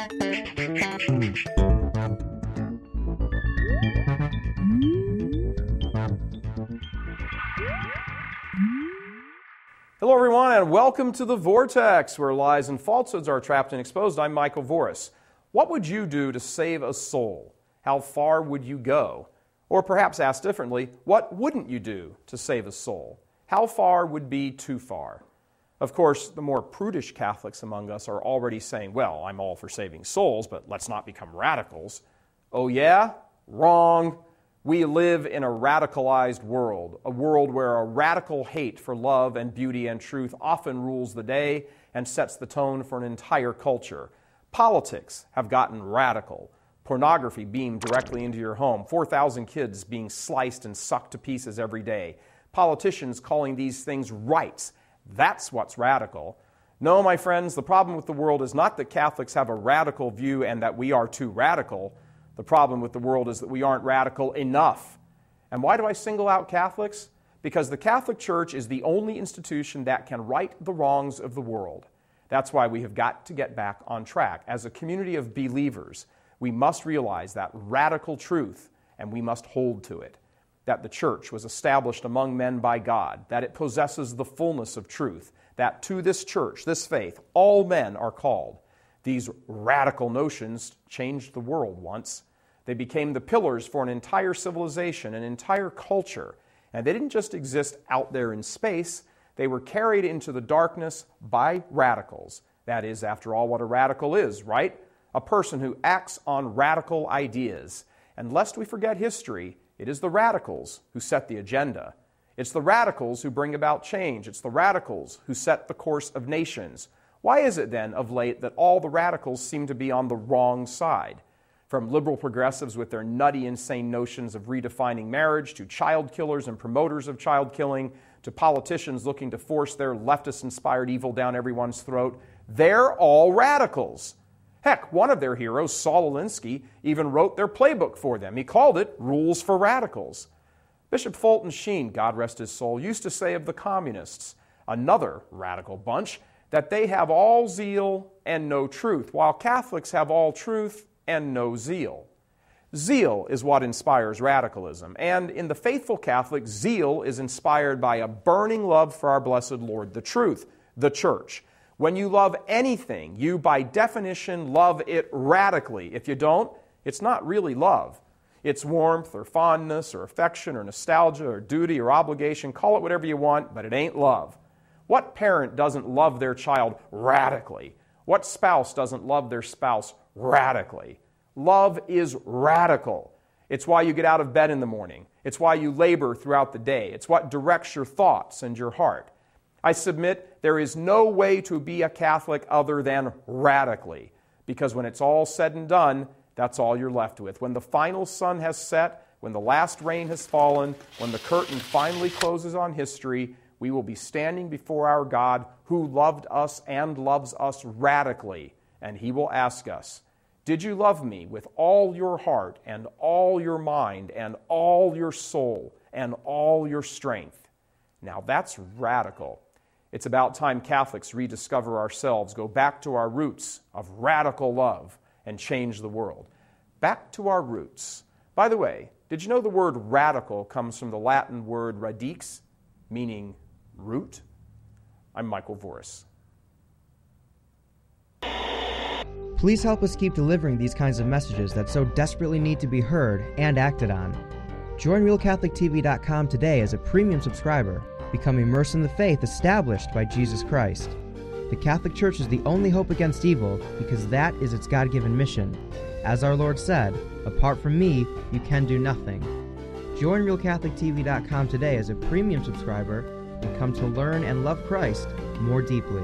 Hello, everyone, and welcome to The Vortex, where lies and falsehoods are trapped and exposed. I'm Michael Voris. What would you do to save a soul? How far would you go? Or perhaps asked differently, what wouldn't you do to save a soul? How far would be too far? Of course, the more prudish Catholics among us are already saying, well, I'm all for saving souls, but let's not become radicals. Oh yeah? Wrong. We live in a radicalized world, a world where a radical hate for love and beauty and truth often rules the day and sets the tone for an entire culture. Politics have gotten radical. Pornography beamed directly into your home. 4,000 kids being sliced and sucked to pieces every day. Politicians calling these things rights. That's what's radical. No, my friends, the problem with the world is not that Catholics have a radical view and that we are too radical. The problem with the world is that we aren't radical enough. And why do I single out Catholics? Because the Catholic Church is the only institution that can right the wrongs of the world. That's why we have got to get back on track. As a community of believers, we must realize that radical truth, and we must hold to it. That the Church was established among men by God, that it possesses the fullness of truth, that to this Church, this faith, all men are called. These radical notions changed the world once. They became the pillars for an entire civilization, an entire culture. And they didn't just exist out there in space. They were carried into the darkness by radicals. That is, after all, what a radical is, right? A person who acts on radical ideas. And lest we forget history, it is the radicals who set the agenda. It's the radicals who bring about change. It's the radicals who set the course of nations. Why is it then, of late, that all the radicals seem to be on the wrong side? From liberal progressives with their nutty, insane notions of redefining marriage, to child killers and promoters of child killing, to politicians looking to force their leftist-inspired evil down everyone's throat, they're all radicals. Heck, one of their heroes, Saul Alinsky, even wrote their playbook for them. He called it Rules for Radicals. Bishop Fulton Sheen, God rest his soul, used to say of the communists, another radical bunch, that they have all zeal and no truth, while Catholics have all truth and no zeal. Zeal is what inspires radicalism, and in the faithful Catholic, zeal is inspired by a burning love for our blessed Lord, the truth, the Church. When you love anything, you by definition love it radically. If you don't, it's not really love. It's warmth or fondness or affection or nostalgia or duty or obligation, call it whatever you want, but it ain't love. What parent doesn't love their child radically? What spouse doesn't love their spouse radically? Love is radical. It's why you get out of bed in the morning. It's why you labor throughout the day. It's what directs your thoughts and your heart. I submit there is no way to be a Catholic other than radically, because when it's all said and done, that's all you're left with. When the final sun has set, when the last rain has fallen, when the curtain finally closes on history, we will be standing before our God who loved us and loves us radically, and He will ask us, did you love me with all your heart and all your mind and all your soul and all your strength? Now that's radical. It's about time Catholics rediscover ourselves, go back to our roots of radical love, and change the world. Back to our roots. By the way, did you know the word radical comes from the Latin word radix, meaning root? I'm Michael Voris. Please help us keep delivering these kinds of messages that so desperately need to be heard and acted on. Join RealCatholicTV.com today as a premium subscriber. Become immersed in the faith established by Jesus Christ. The Catholic Church is the only hope against evil because that is its God-given mission. As our Lord said, apart from me, you can do nothing. Join RealCatholicTV.com today as a premium subscriber and come to learn and love Christ more deeply.